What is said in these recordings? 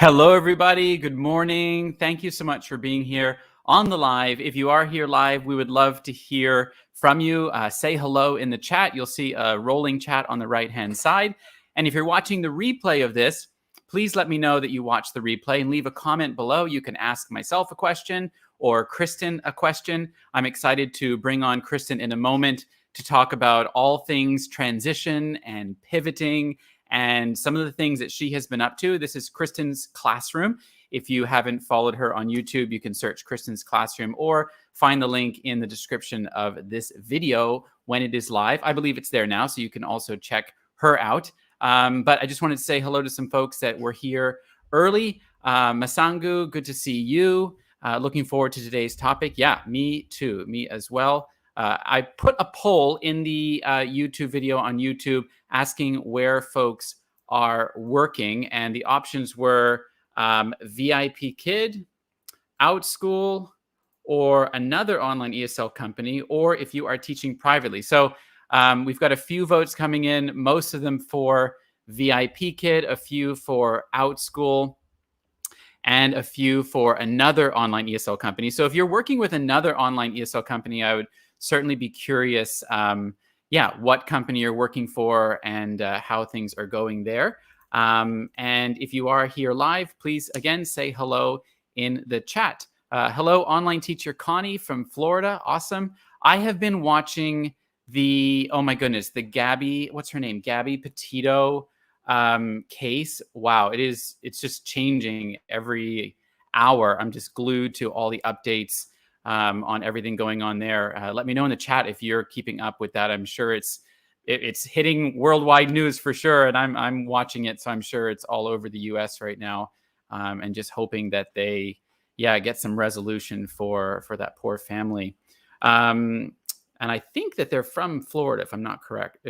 Hello, everybody. Good morning. Thank you so much for being here on the live. If you are here live, we would love to hear from you. Say hello in the chat. You'll see a rolling chat on the right-hand side. And if you're watching the replay of this, please let me know that you watched the replay and leave a comment below. You can ask myself a question or Kristen a question. I'm excited to bring on Kristen in a moment to talk about all things transition and pivoting and some of the things that she has been up to. This is Kristen's Classroom. If you haven't followed her on YouTube, you can search Kristen's Classroom or find the link in the description of this video when it is live. I believe it's there now, so you can also check her out. But I just wanted to say hello to some folks that were here early. Masangu, good to see you. Looking forward to today's topic. Yeah, me too. Me as well. I put a poll in the YouTube video on YouTube asking where folks are working, and the options were VIP Kid, OutSchool, or another online ESL company, or if you are teaching privately. So we've got a few votes coming in, most of them for VIP Kid, a few for OutSchool, and a few for another online ESL company. So if you're working with another online ESL company, I would certainly be curious, what company you're working for and how things are going there. And if you are here live, please, again, say hello in the chat. Hello, online teacher Connie from Florida. Awesome. I have been watching the Gabby, what's her name? Gabby Petito case. Wow, it's just changing every hour. I'm just glued to all the updates on everything going on there. Let me know in the chat if you're keeping up with that. I'm sure it's hitting worldwide news for sure, and I'm watching it, so I'm sure it's all over the U.S. right now, and just hoping that they get some resolution for that poor family. And I think that they're from Florida, if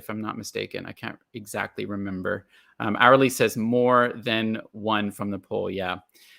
I'm not mistaken. I can't exactly remember. Hourly says more than one from the poll. Yeah.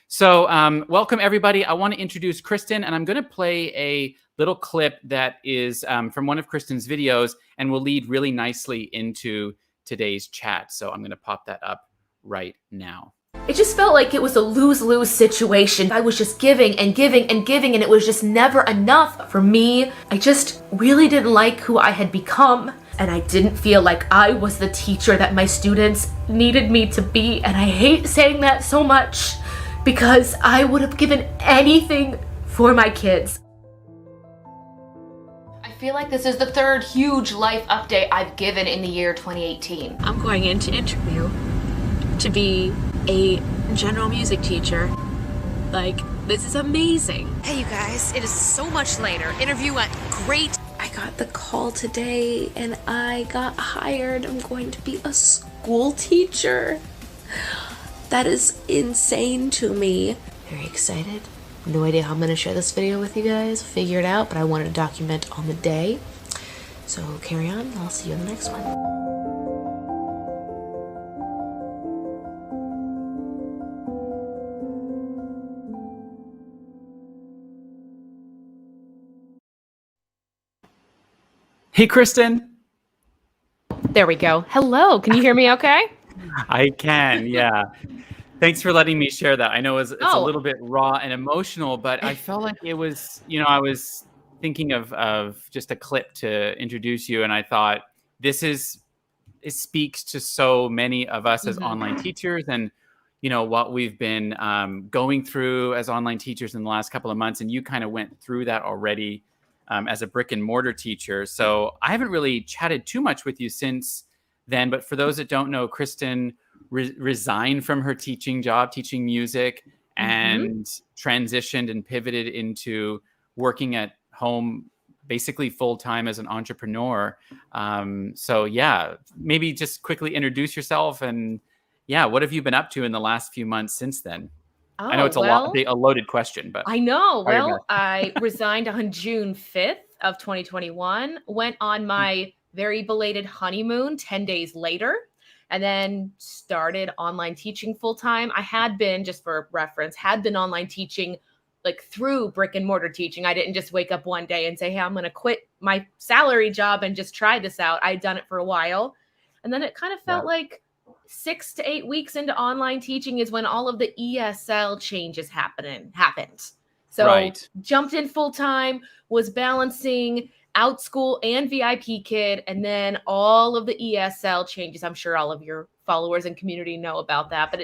So welcome, everybody. I want to introduce Kristen, and I'm going to play a little clip that is from one of Kristen's videos and will lead really nicely into today's chat. So I'm going to pop that up right now. It just felt like it was a lose-lose situation. I was just giving and giving and giving, and it was just never enough for me. I just really didn't like who I had become, and I didn't feel like I was the teacher that my students needed me to be. And I hate saying that so much because I would have given anything for my kids. I feel like this is the third huge life update I've given in the year 2018. I'm going into interview to be a general music teacher. Like, this is amazing. Hey you guys, it is so much later. Interview went great. I got the call today and I got hired. I'm going to be a school teacher. That is insane to me. Very excited. No idea how I'm going to share this video with you guys. Figure it out, but I wanted to document on the day. So carry on. I'll see you in the next one. Hey, Kristen. There we go. Hello, can you hear me okay? I can, yeah. Thanks for letting me share that. I know it's a little bit raw and emotional, but I felt like it was, I was thinking of just a clip to introduce you, and I thought it speaks to so many of us as online teachers and, what we've been going through as online teachers in the last couple of months. And you kind of went through that already as a brick and mortar teacher. So I haven't really chatted too much with you since then. But for those that don't know, Kristen resigned from her teaching job, teaching music, and transitioned and pivoted into working at home, basically full time as an entrepreneur. So yeah, maybe just quickly introduce yourself and what have you been up to in the last few months since then? I know it's a loaded question, but I know. Well, I resigned on June 5th of 2021, went on my very belated honeymoon 10 days later, and then started online teaching full time. I had been, just for reference, online teaching like through brick and mortar teaching. I didn't just wake up one day and say, hey, I'm going to quit my salary job and just try this out. I'd done it for a while. And then it kind of felt like 6 to 8 weeks into online teaching is when all of the ESL changes happened. So Right. jumped in full time, was balancing OutSchool and VIP Kid, and then all of the ESL changes. I'm sure all of your followers and community know about that, but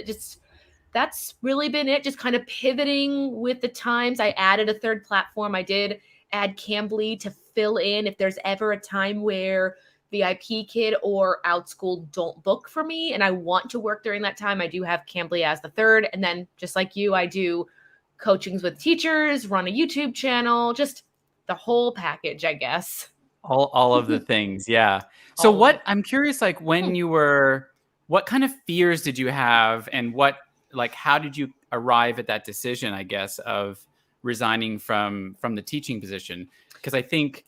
that's really been it. Just kind of pivoting with the times. I added a third platform. I did add Cambly to fill in if there's ever a time where VIP Kid or OutSchool don't book for me and I want to work during that time. I do have Cambly as the third. And then just like you, I do coachings with teachers, run a YouTube channel, just the whole package, I guess. All of the things, yeah. So All of it. I'm curious, like when you were, what kind of fears did you have, and how did you arrive at that decision, I guess, of resigning from the teaching position? Because I think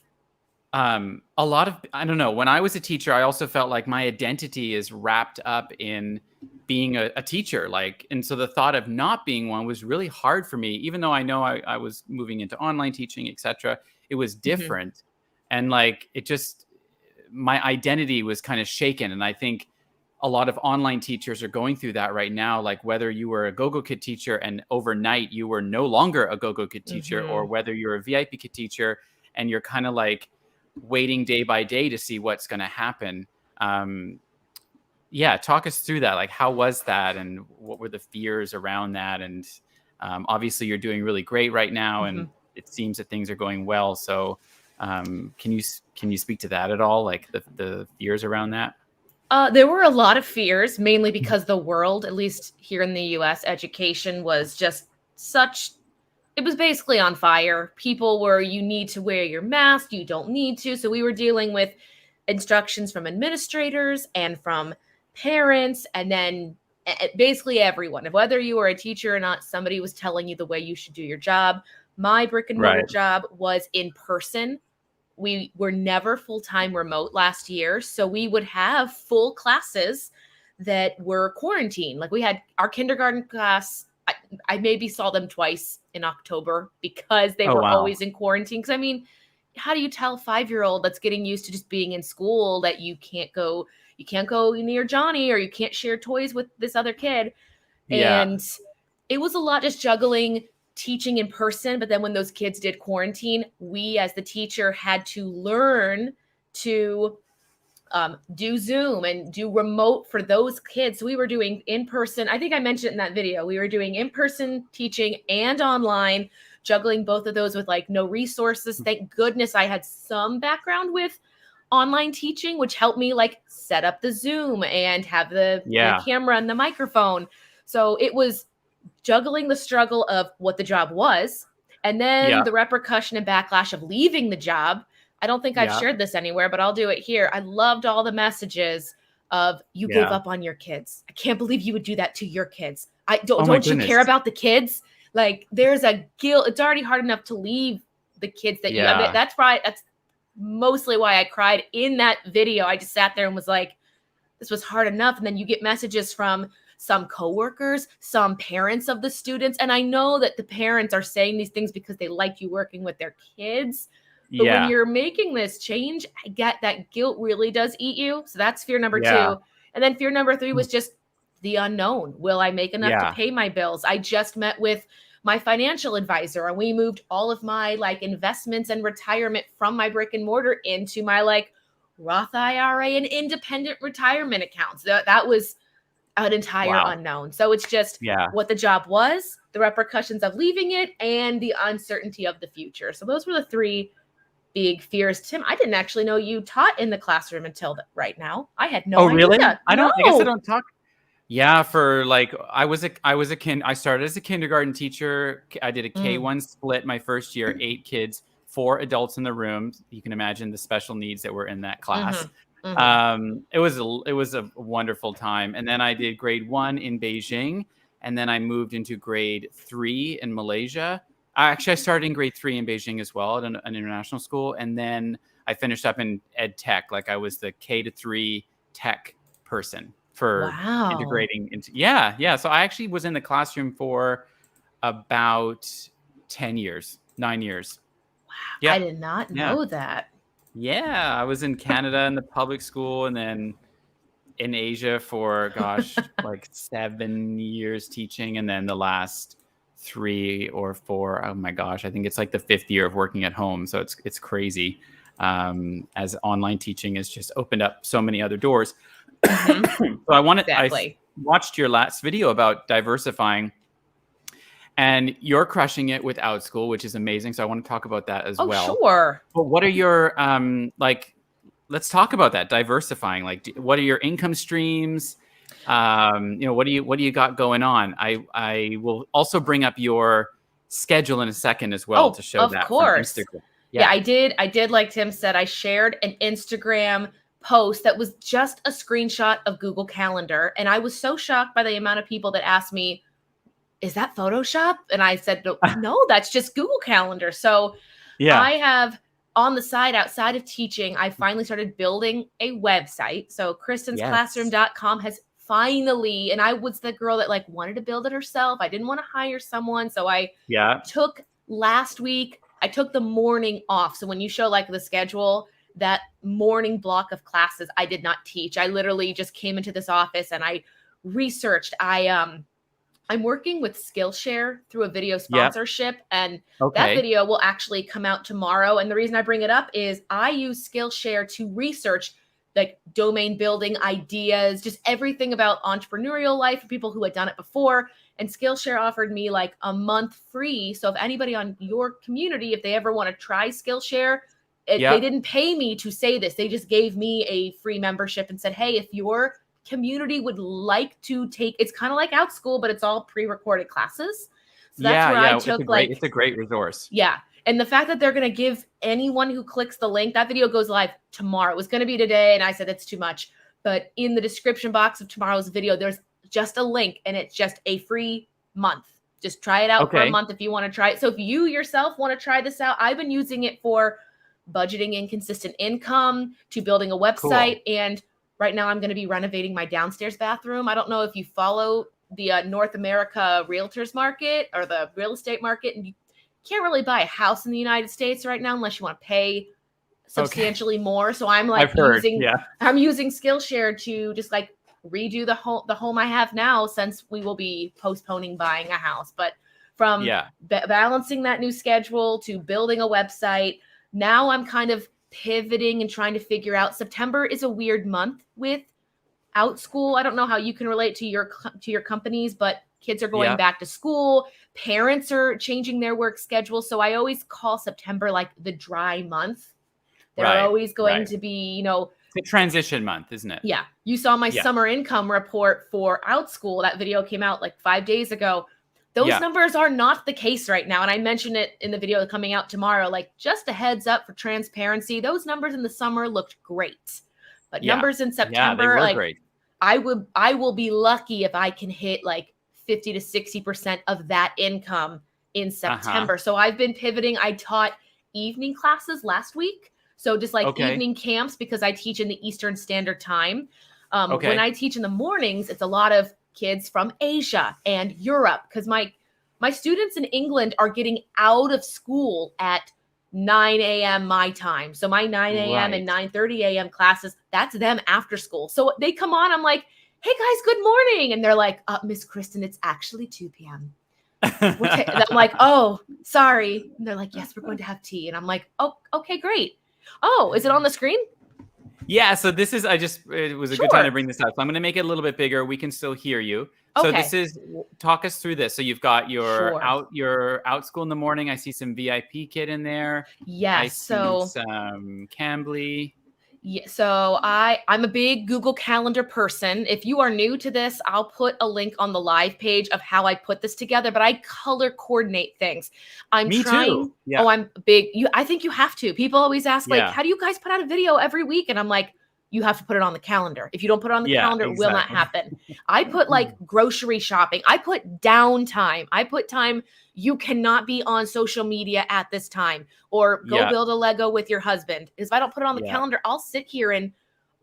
a lot of, I don't know, when I was a teacher, I also felt like my identity is wrapped up in being a teacher, and so the thought of not being one was really hard for me, even though I know I was moving into online teaching, etc. It was different. And it just, my identity was kind of shaken. And I think a lot of online teachers are going through that right now. Like whether you were a Go-Go Kid teacher and overnight you were no longer a Go-Go Kid teacher, or whether you're a VIP Kid teacher and you're kind of waiting day by day to see what's going to happen. Yeah, talk us through that. Like, how was that, and what were the fears around that? And obviously, you're doing really great right now, and it seems that things are going well. So, can you speak to that at all? Like the fears around that? There were a lot of fears, mainly because the world, at least here in the US, education was just it was basically on fire. People were, you need to wear your mask, you don't need to. So we were dealing with instructions from administrators and from parents, and then basically everyone. Whether you were a teacher or not, somebody was telling you the way you should do your job. My brick and mortar job was in person. We were never full-time remote last year. So we would have full classes that were quarantined. Like we had our kindergarten class. I maybe saw them twice in October because they were always in quarantine. Because I mean, how do you tell a 5-year-old that's getting used to just being in school that you can't go near Johnny, or you can't share toys with this other kid? Yeah. And it was a lot just juggling teaching in person. But then when those kids did quarantine, we as the teacher had to learn to do Zoom and do remote for those kids. So we were doing in person. I think I mentioned it in that video. We were doing in-person teaching and online, juggling both of those with no resources. Thank goodness I had some background with online teaching, which helped me set up the Zoom and have the camera and the microphone. So it was juggling the struggle of what the job was, and then the repercussion and backlash of leaving the job. I don't think I've shared this anywhere, but I'll do it here. I loved all the messages of, you gave up on your kids. I can't believe you would do that to your kids. Don't you care about the kids? There's a guilt. It's already hard enough to leave the kids that that's right. That's mostly why I cried in that video. I just sat there and was like, this was hard enough. And then you get messages from some coworkers, some parents of the students. And I know that the parents are saying these things because they like you working with their kids. But when you're making this change, I get that guilt really does eat you. So that's fear number 2. And then fear number 3 was just the unknown. Will I make enough to pay my bills? I just met with my financial advisor, and we moved all of my investments and retirement from my brick and mortar into my Roth IRA and independent retirement accounts. That was an entire unknown. So it's just what the job was, the repercussions of leaving it, and the uncertainty of the future. So those were the 3 big fears. Tim, I didn't actually know you taught in the classroom until right now. I had no idea. Really? I guess I don't talk. Yeah, for I started as a kindergarten teacher. I did a K1 split my first year, 8 kids, 4 adults in the room. You can imagine the special needs that were in that class. It was a wonderful time. And then I did grade 1 in Beijing, and then I moved into grade 3 in Malaysia. I started in grade 3 in Beijing as well at an international school. And then I finished up in ed tech. I was the K-3 tech person for integrating into. Yeah. So I actually was in the classroom for about 9 years. Wow. Yeah. I did not know that. Yeah. I was in Canada in the public school, and then in Asia for, gosh, like 7 years teaching. And then the last 3 or 4, oh my gosh, I think it's like the 5th year of working at home. So it's crazy, as online teaching has just opened up so many other doors. So I watched your last video about diversifying, and you're crushing it with OutSchool, which is amazing. So I want to talk about that as well. Sure. But what are your let's talk about that, diversifying. Like, what are your income streams? What do you got going on? I will also bring up your schedule in a second as well to show that. Of course. From Instagram. Yeah, I did. Like Tim said, I shared an Instagram post that was just a screenshot of Google Calendar. And I was so shocked by the amount of people that asked me, is that Photoshop? And I said, no, that's just Google Calendar. So I have on the side, outside of teaching, I finally started building a website. So Kristen'sClassroom.com has finally, and I was the girl that like wanted to build it herself. I didn't want to hire someone. So I took last week, I took the morning off. So when you show like the schedule, that morning block of classes, I did not teach. I literally just came into this office and I researched. I'm working with Skillshare through a video sponsorship, and that video will actually come out tomorrow. And the reason I bring it up is I use Skillshare to research like domain building ideas, just everything about entrepreneurial life for people who had done it before. And Skillshare offered me like a month free. So if anybody on your community, if they ever want to try Skillshare, they didn't pay me to say this. They just gave me a free membership and said, hey, if your community would like to take, it's kind of like OutSchool, but it's all pre-recorded classes. So that's where I took it's a great resource. Yeah. And the fact that they're going to give anyone who clicks the link, that video goes live tomorrow. It was going to be today. And I said, it's too much. But in the description box of tomorrow's video, there's just a link and it's just a free month. Just try it out for a month if you want to try it. So if you yourself want to try this out, I've been using it for budgeting inconsistent income, to building a website. Cool. And right now I'm going to be renovating my downstairs bathroom. I don't know if you follow the North America realtors market or the real estate market, and you can't really buy a house in the United States right now unless you want to pay substantially more. So I'm like I'm using Skillshare to just like redo the home I have now, since we will be postponing buying a house. But from balancing that new schedule to building a website, now I'm kind of pivoting and trying to figure out. September is a weird month with OutSchool. I don't know how you can relate to your companies, but kids are going back to school. Parents are changing their work schedule. So I always call September like the dry month. They're always going to be, it's a transition month, isn't it? Yeah. You saw my summer income report for OutSchool. That video came out like 5 days ago. Those numbers are not the case right now. And I mentioned it in the video coming out tomorrow, like just a heads up for transparency. Those numbers in the summer looked great, but numbers in September, like great. I will be lucky if I can hit like 50 to 60% of that income in September. So I've been pivoting. I taught evening classes last week. So just like evening camps, because I teach in the Eastern Standard Time. When I teach in the mornings, it's a lot of kids from Asia and Europe, because my students in England are getting out of school at 9 a.m. my time. So my 9 a.m. and 9:30 a.m. classes, that's them after school. So they come on, I'm like, hey guys, good morning. And they're like, Miss Kristen, it's actually 2 p.m. And I'm like, oh, sorry. And they're like, yes, we're going to have tea. And I'm like, oh, okay, great. Oh, is it on the screen? Yeah, so this is, it was a good time to bring this up. So I'm going to make it a little bit bigger. We can still hear you. So this is, talk us through this. So you've got your OutSchool in the morning. I see some VIP kid in there. Yes. I see some Cambly. Yeah, so I'm a big Google Calendar person. If you are new to this, I'll put a link on the live page of how I put this together, but I color coordinate things. Me too. Yeah. Oh, I'm big. I think you have to. People always ask, like, how do you guys put out a video every week? And I'm like, you have to put it on the calendar. If you don't put it on the calendar, it will not happen. I put like grocery shopping. I put downtime. I put time you cannot be on social media at this time, or go build a Lego with your husband. If I don't put it on the calendar, I'll sit here and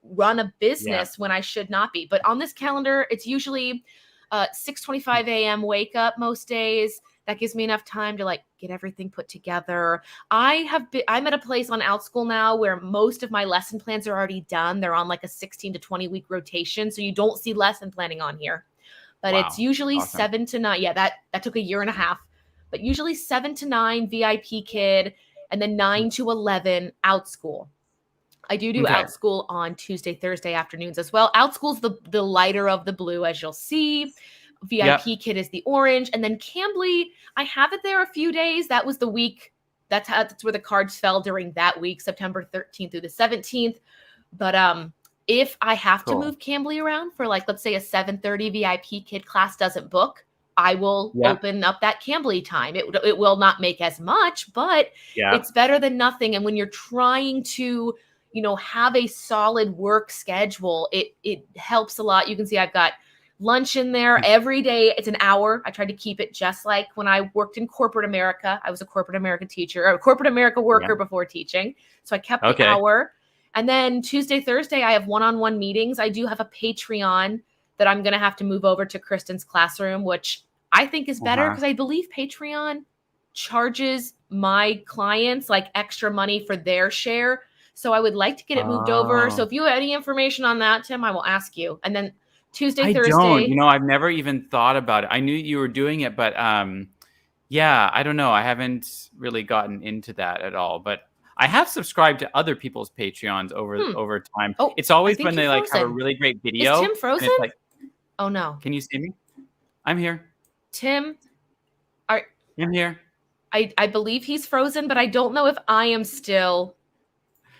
run a business when I should not be. But on this calendar, it's usually 6:25 a.m. wake up most days. That gives me enough time to like get everything put together. I'm at a place on OutSchool now where most of my lesson plans are already done. They're on like a 16 to 20 week rotation. So you don't see lesson planning on here, but it's Wow. usually Awesome. 7 to 9. Yeah, that took a year and a half, but usually 7 to 9 VIP kid and then 9 to 11 OutSchool. I do Okay. OutSchool on Tuesday, Thursday afternoons as well. OutSchool's the lighter of the blue, as you'll see. VIP kid is the orange. And then Cambly, I have it there a few days. That was the week. That's where the cards fell during that week, September 13th through the 17th. But if I have to Cool. move Cambly around for like, let's say a 7:30 VIP kid class doesn't book, I will open up that Cambly time. It will not make as much, but it's better than nothing. And when you're trying to, have a solid work schedule, it helps a lot. You can see I've got lunch in there every day. It's an hour. I tried to keep it just like when I worked in corporate America. I was a corporate America teacher or a corporate America worker before teaching. So I kept the hour. And then Tuesday, Thursday, I have one-on-one meetings. I do have a Patreon that I'm going to have to move over to Kristen's classroom, which I think is better because I believe Patreon charges my clients like extra money for their share. So I would like to get it moved over. So if you have any information on that, Tim, I will ask you. And then Tuesday, Thursday. I've never even thought about it. I knew you were doing it, but yeah, I don't know. I haven't really gotten into that at all. But I have subscribed to other people's Patreons over time. Oh, it's always I think when they you're like have a frozen. really great video. Is Tim and frozen? it's like, Oh no, can you see me? I'm here. Tim. I'm here. I believe he's frozen, but I don't know if I am still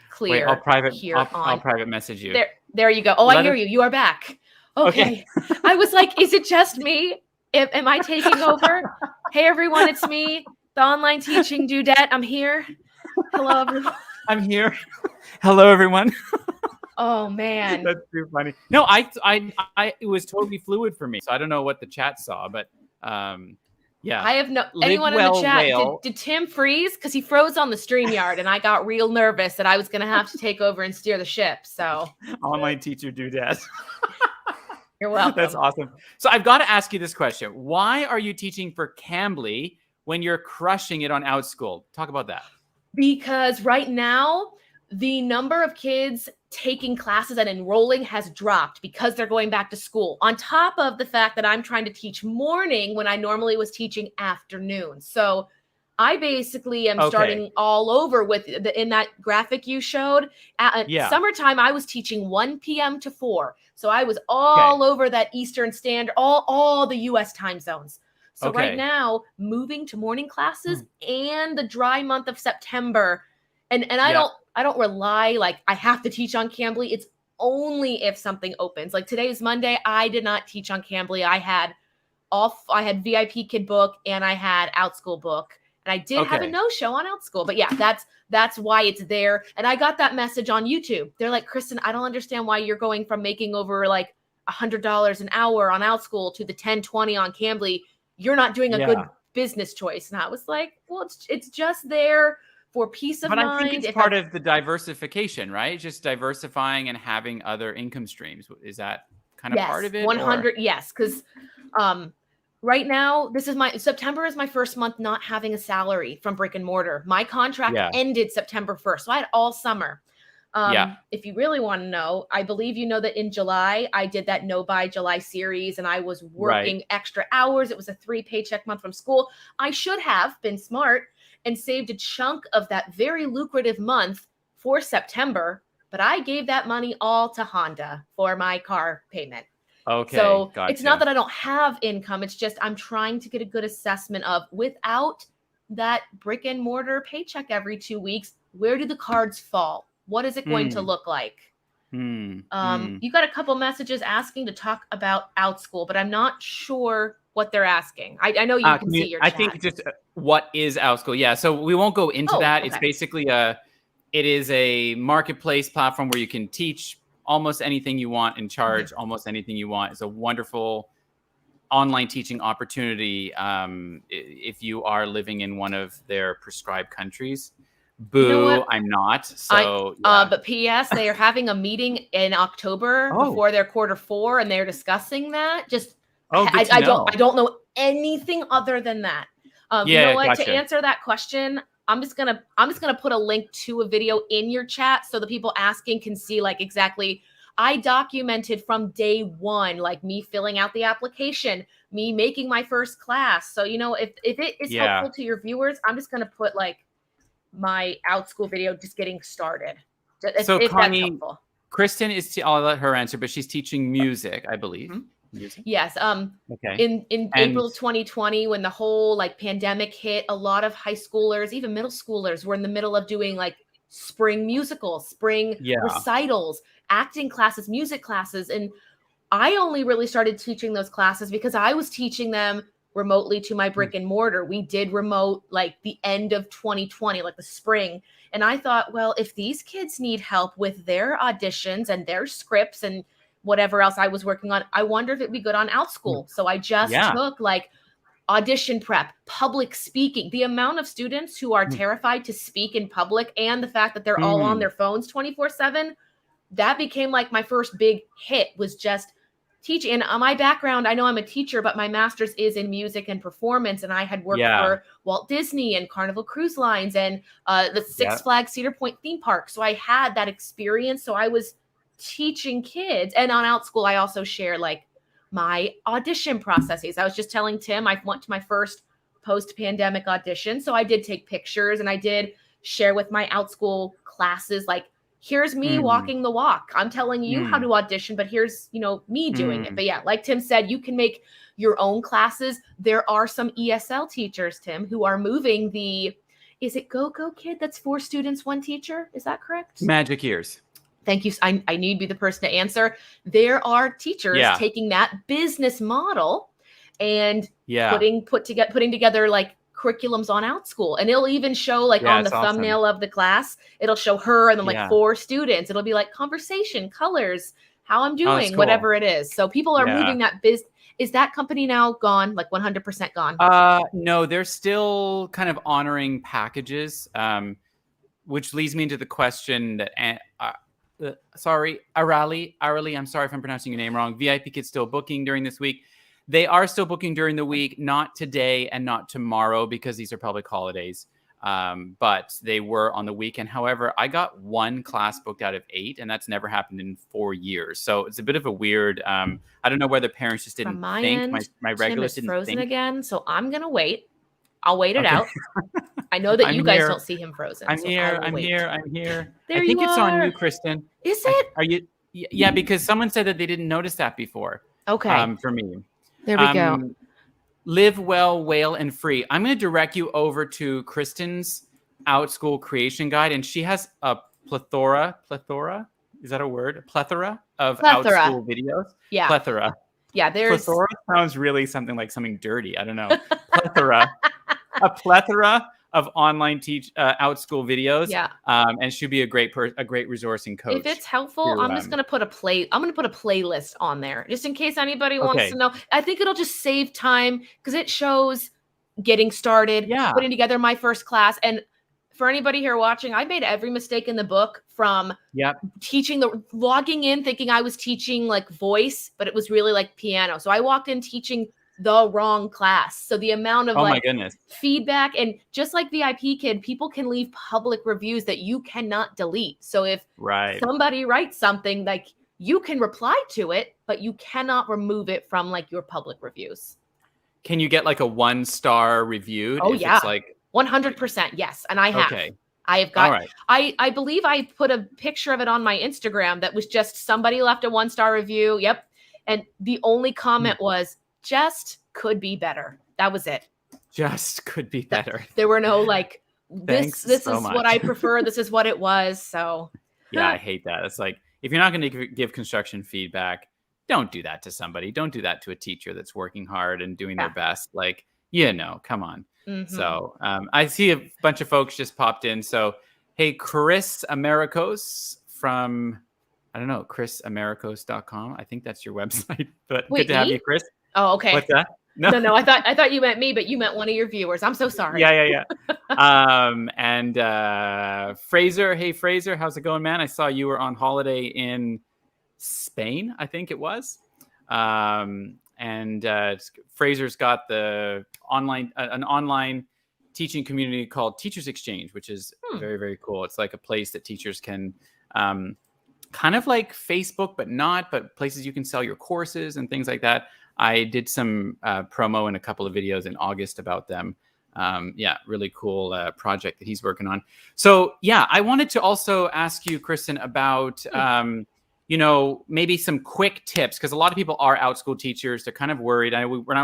clear. Wait, here I'll private message you. There you go. Oh, I hear you. You are back. Okay. I was like, is it just me? Am I taking over? Hey everyone, it's me, the online teaching dudette. I'm here. Hello everyone. I'm here. Hello everyone. Oh man, that's too funny. No, I it was totally fluid for me, so I don't know what the chat saw, but yeah. I have anyone in the chat. Did Tim freeze? Because he froze on the StreamYard, and I got real nervous that I was going to have to take over and steer the ship. So online teacher dudette. You're welcome. That's awesome. So I've got to ask you this question: why are you teaching for Cambly when you're crushing it on OutSchool? Talk about that. Because right now, the number of kids taking classes and enrolling has dropped because they're going back to school. On top of the fact that I'm trying to teach morning when I normally was teaching afternoon. So I basically am starting all over with in that graphic you showed. Summertime, I was teaching 1 p.m. to 4. So I was all over that Eastern Standard, all the U.S. time zones. So right now, moving to morning classes and the dry month of September, and I don't rely like I have to teach on Cambly. It's only if something opens. Like today's Monday, I did not teach on Cambly. I had VIP Kid book and I had OutSchool book, and I did have a no-show on OutSchool. But yeah, that's why it's there. And I got that message on YouTube. They're like, Kristen, I don't understand why you're going from making over like $100 an hour on OutSchool to the $10-20 on Cambly. You're not doing a good business choice. And I was like, well, it's just there for peace of mind. But I think it's part of the diversification, right? Just diversifying and having other income streams. Is that kind of part of it? 100. Yes. Because right now, September is my first month not having a salary from brick and mortar. My contract ended September 1st. So I had all summer. If you really want to know, I believe you know that in July, I did that No Buy July series and I was working extra hours. It was a 3 paycheck month from school. I should have been smart and saved a chunk of that very lucrative month for September, but I gave that money all to Honda for my car payment. Okay. So it's not that I don't have income. It's just I'm trying to get a good assessment of, without that brick and mortar paycheck every 2 weeks, where do the cards fall? What is it going to look like? You got a couple messages asking to talk about OutSchool, but I'm not sure what they're asking. I know you can see your chat. I think just what is OutSchool? Yeah, so we won't go into that. Okay. It's basically it is a marketplace platform where you can teach almost anything you want and charge almost anything you want. It's a wonderful online teaching opportunity if you are living in one of their prescribed countries. Boo, you know I'm not. So, but P.S. they are having a meeting in October before their Q4, and they're discussing that. Just I don't know anything other than that. You know Yeah, what? To gotcha. answer that question, I'm just gonna put a link to a video in your chat so the people asking can see like exactly. I documented from day one, like me filling out the application, me making my first class. So you know, if it is Yeah. helpful to your viewers, I'm just gonna put like my OutSchool video just getting started. So If that's Connie, helpful. Kristen I'll let her answer, but she's teaching music, I believe. Mhm. Music. Yes. Okay. In And April of 2020, when the whole like pandemic hit, a lot of high schoolers, even middle schoolers, were in the middle of doing like spring musicals, spring yeah. recitals, acting classes, music classes, and I only really started teaching those classes because I was teaching them remotely to my brick and mortar. We did remote like the end of 2020, like the spring. And I thought, well, if these kids need help with their auditions and their scripts and whatever else I was working on, I wonder if it'd be good on OutSchool. So I just Yeah. took like audition prep, public speaking, the amount of students who are terrified to speak in public and the fact that they're all on their phones 24/7, that became like my first big hit was just teaching. And my background, I know I'm a teacher, but my master's is in music and performance. And I had worked Yeah. for Walt Disney and Carnival Cruise Lines and the Six Yeah. Flags Cedar Point theme park. So I had that experience. So I was teaching kids. And on OutSchool, I also share like my audition processes. I was just telling Tim, I went to my first post-pandemic audition. So I did take pictures and I did share with my OutSchool classes like, here's me Mm. walking the walk. I'm telling you how Mm. to audition, but here's, you know, me doing it. Mm. But yeah, like Tim said, you can make your own classes. There are some ESL teachers, Tim, who are moving is it Go Go Kid? That's 4 students, 1 teacher. Is that correct? Magic ears. Thank you. I need to be the person to answer. There are teachers Yeah. taking that business model and Yeah. putting together like curriculums on OutSchool. And it'll even show like Yeah, on the it's awesome. thumbnail of the class, it'll show her and then like Yeah. 4 students. It'll be like conversation, colors, how I'm Oh, doing, that's cool. whatever it is. So people are Yeah. moving that Is that company now gone? Like 100% gone? No, they're still kind of honoring packages, which leads me into the question that, sorry, Arali, I'm sorry if I'm pronouncing your name wrong. VIP Kids still booking during this week. They are still booking during the week, not today and not tomorrow because these are public holidays. But they were on the weekend. However, I got 1 class booked out of 8, and that's never happened in 4 years. So it's a bit of a weird. I don't know whether parents just From didn't my think end, my Tim regulars is didn't frozen think. again. So I'm going to wait. I'll wait it Okay. out. I know that I'm you guys here. don't see him frozen. I'm so here. I will I'm wait. here. I'm here. There I think you it's on are. you, Kristen. Is it? Are you? Yeah, because someone said that they didn't notice that before. Okay. For me. There we go. Live well, whale, and free. I'm going to direct you over to Kristen's OutSchool creation guide, and she has a plethora. Is that a word? Plethora of OutSchool videos. Yeah. Plethora. Yeah. There's Plethora sounds really something dirty. I don't know. Plethora. A plethora of online OutSchool videos. Yeah. And should be a great resource and coach. If it's helpful, I'm just gonna put a playlist on there just in case anybody wants to know. I think it'll just save time because it shows getting started, putting together my first class. And for anybody here watching, I made every mistake in the book from logging in thinking I was teaching like voice, but it was really like piano. So I walked in teaching the wrong class. So the amount of my goodness. feedback, and just like VIP Kid, people can leave public reviews that you cannot delete. So if somebody writes something, like you can reply to it, but you cannot remove it from like your public reviews. Can you get like a 1-star reviewed? Oh, yeah. It's like 100%. Yes. And I have. Okay. I have got, all right. I believe I put a picture of it on my Instagram that was just somebody left a 1-star review. Yep. And the only comment was, just could be better. That was it. Just could be better. There were no like, this so is much. what I prefer. This is what it was. So yeah, I hate that. It's like, if you're not going to give construction feedback, don't do that to somebody. Don't do that to a teacher that's working hard and doing their best. Like, come on. Mm-hmm. So I see a bunch of folks just popped in. So, hey, Chris Americos from, I don't know, chrisamericos.com. I think that's your website, but Wait, good to have you, Chris. Oh, okay. What's that? No. I thought you meant me, but you meant one of your viewers. I'm so sorry. Yeah. And Fraser, hey Fraser, how's it going, man? I saw you were on holiday in Spain, I think it was. and Fraser's got the an online teaching community called Teachers Exchange, which is very, very cool. It's like a place that teachers can kind of like Facebook, but places you can sell your courses and things like that. I did some promo in a couple of videos in August about them. Really cool project that he's working on. So I wanted to also ask you, Kristen, about maybe some quick tips, because a lot of people are outschool teachers. They're kind of worried.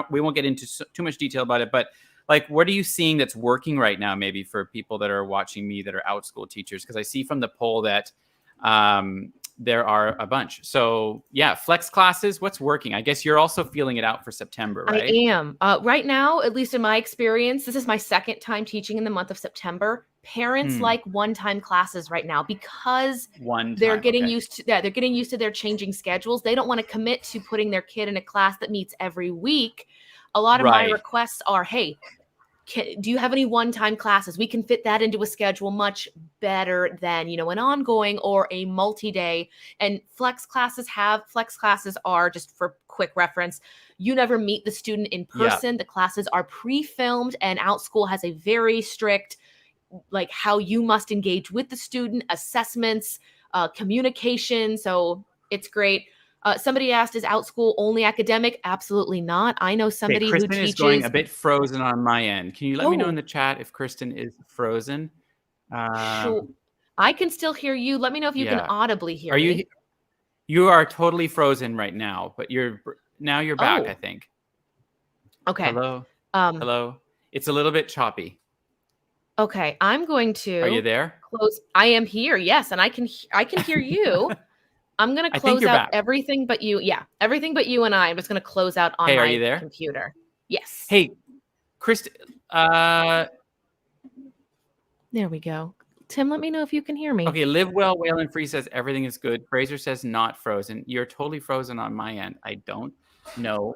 We won't get into too much detail about it, but like, what are you seeing that's working right now, maybe for people that are watching me that are outschool teachers? Because I see from the poll that there are a bunch. So flex classes, what's working? I guess you're also feeling it out for September, right? I am. Right now, at least in my experience, this is my second time teaching in the month of September. Parents like one-time classes right now because they're getting used to that. They're getting used to their changing schedules. They don't want to commit to putting their kid in a class that meets every week. A lot of my requests are, hey, do you have any one-time classes? We can fit that into a schedule much better than, an ongoing or a multi-day. And flex classes are, just for quick reference, you never meet the student in person. The classes are pre-filmed, and OutSchool has a very strict, like, how you must engage with the student, assessments, communication. So it's great. Somebody asked, is OutSchool only academic? Absolutely not. I know somebody who teaches. Kristen is going a bit frozen on my end. Can you let me know in the chat if Kristen is frozen? Sure. I can still hear you. Let me know if you can audibly hear me. You are totally frozen right now, but you're back, I think. Okay. Hello. Hello. It's a little bit choppy. Okay, I'm going to. Are you there? Close. I am here. Yes, and I can hear you. I'm going to close out everything but you. Yeah, everything but you and I. I'm just going to close out on my computer. Yes. Hey, Kristen. There we go. Tim, let me know if you can hear me. Okay, Live Well, Whalen Free says everything is good. Fraser says not frozen. You're totally frozen on my end. I don't know.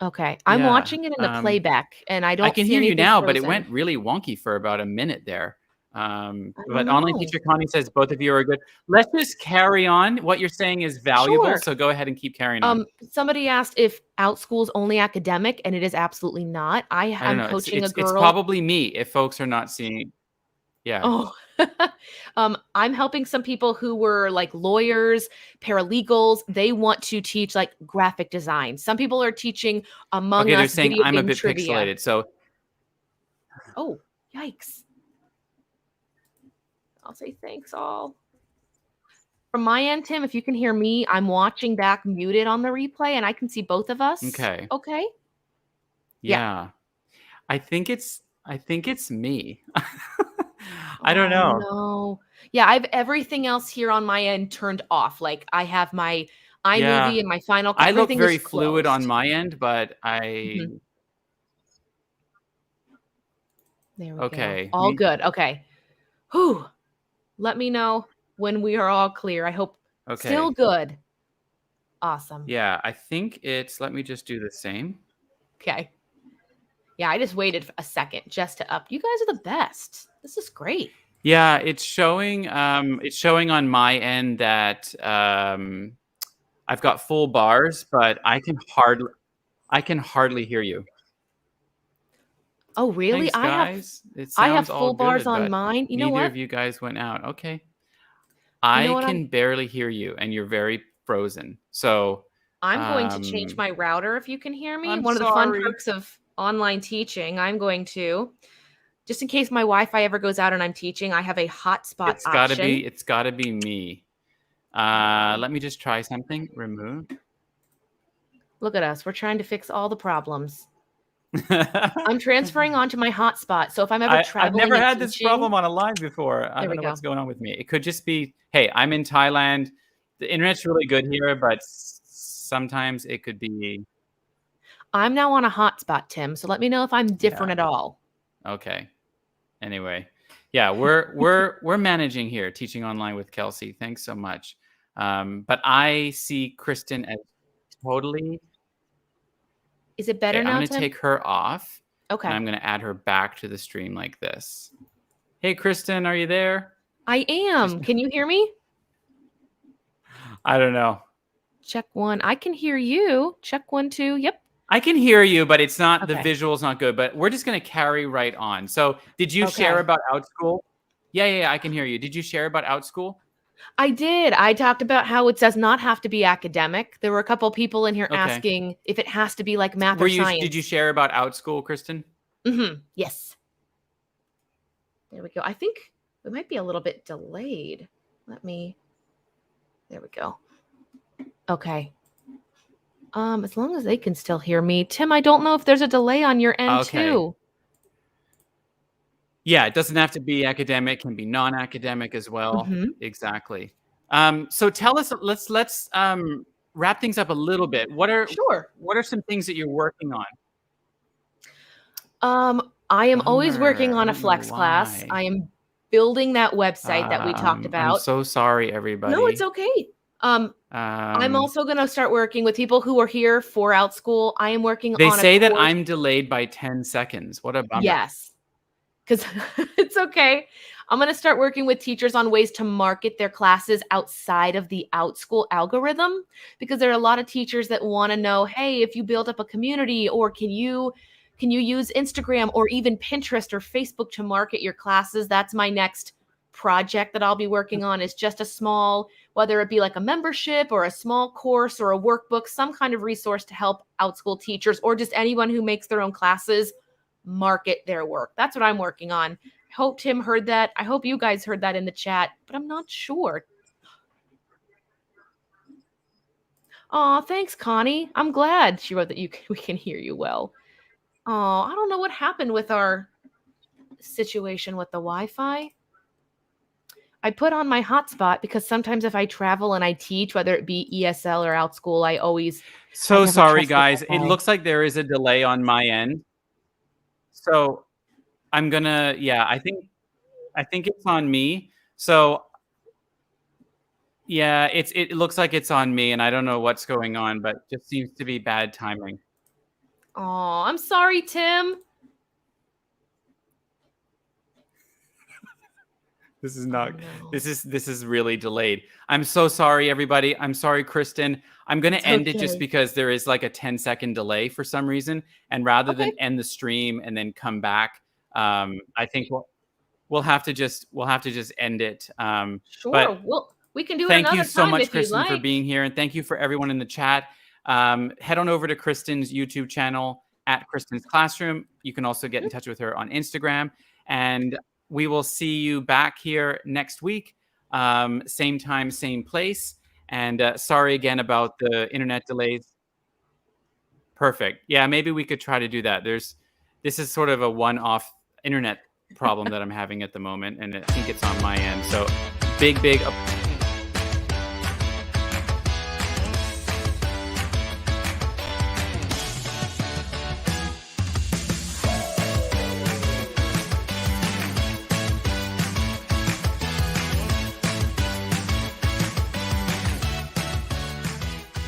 Okay, I'm watching it in the playback, and I can hear you now, but it went really wonky for about a minute there. But Online Teacher Connie says both of you are good. Let's just carry on. What you're saying is valuable, so go ahead and keep carrying on. Somebody asked if OutSchool is only academic, and it is absolutely not. I'm coaching a girl. It's probably me if folks are not seeing. Yeah. Oh, I'm helping some people who were like lawyers, paralegals. They want to teach like graphic design. Some people are teaching Among Us. They're saying I'm a bit trivia. Pixelated. So. Oh, yikes. I'll say thanks all. From my end, Tim, if you can hear me, I'm watching back muted on the replay, and I can see both of us. Okay. Okay. Yeah. I think it's me. I don't know. No. Yeah, I have everything else here on my end turned off. Like I have my iMovie and my Final Cut. I look very fluid on my end, but There we go. All good. Okay. Whew. Let me know when we are all clear. I hope still good. Awesome. Yeah, I think let me just do the same. Okay. Yeah, I just waited a second just to up. You guys are the best. This is great. Yeah, it's showing on my end that I've got full bars, but I can hardly hear you. Oh, really? Thanks, guys. I have full bars on mine. You know what? Neither of you guys went out. Okay. I can barely hear you, and you're very frozen. So I'm going to change my router if you can hear me. I'm One of the fun perks of online teaching, I'm going to, just in case my Wi-Fi ever goes out and I'm teaching, I have a hotspot option. It's gotta be me. Let me just try something. Remove. Look at us. We're trying to fix all the problems. I'm transferring onto my hotspot. So if I'm ever traveling, I've never had this problem on a live before. I don't know what's going on with me. It could just be, hey, I'm in Thailand. The internet's really good here, but sometimes it could be. I'm now on a hotspot, Tim. So let me know if I'm different at all. Okay. Anyway, yeah, we're managing here, teaching online with Kelsey. Thanks so much. But I see Kristen as totally. Is it better now, I'm going to take her off. Okay. And I'm going to add her back to the stream like this. Hey, Kristen, are you there? I am. Can you hear me? I don't know. Check one. I can hear you. Check 1, 2. Yep. I can hear you, but it's not the Okay. visual's not good. But we're just going to carry right on. So, did you share Okay. about OutSchool? Yeah, I can hear you. Did you share about OutSchool? I did. I talked about how it does not have to be academic. There were a couple people in here Okay. asking if it has to be like math or science. Did you share about OutSchool, Kristen? Yes. There we go. I think we might be a little bit delayed. There we go. Okay. As long as they can still hear me. Tim, I don't know if there's a delay on your end too. Yeah, it doesn't have to be academic, can be non-academic as well. Exactly. So tell us, let's wrap things up a little bit. What are some things that you're working on? I am always working Bummer. on I a don't know flex class. why. I am building that website that we talked about. I'm so sorry, everybody. No, it's okay. I'm also going to start working with people who are here for OutSchool. I am working They on say a that course. I'm delayed by 10 seconds. What a bummer. Yes. Because it's okay. I'm going to start working with teachers on ways to market their classes outside of the OutSchool algorithm, because there are a lot of teachers that want to know, hey, if you build up a community, or can you use Instagram or even Pinterest or Facebook to market your classes? That's my next project that I'll be working on, is just a small, whether it be like a membership or a small course or a workbook, some kind of resource to help OutSchool teachers or just anyone who makes their own classes market their work. That's what I'm working on. I hope Tim heard that. I hope you guys heard that in the chat, but I'm not sure. Aw, thanks, Connie. I'm glad she wrote that we can hear you well. Oh, I don't know what happened with our situation with the Wi-Fi. I put on my hotspot because sometimes if I travel and I teach, whether it be ESL or OutSchool, I So never sorry, trust the guys. It Wi-Fi. looks like there is a delay on my end. So I'm gonna, I think it's on me. So yeah, it looks like it's on me, and I don't know what's going on, but it just seems to be bad timing. Oh, I'm sorry, Tim. This is not. This is really delayed. I'm so sorry, everybody. I'm sorry, Kristen. I'm gonna end it just because there is like a 10-second delay for some reason, and rather than end the stream and then come back, I think we'll have to just end it. Sure. But we can do it thank another you so time much, if you'd Kristen, for like. being here, and thank you for everyone in the chat. Head on over to Kristen's YouTube channel at Kristen's Classroom. You can also get in touch with her on Instagram, and we will see you back here next week, same time, same place. And sorry again about the internet delays. Perfect. Yeah, maybe we could try to do that. This is sort of a one-off internet problem that I'm having at the moment, and I think it's on my end. So big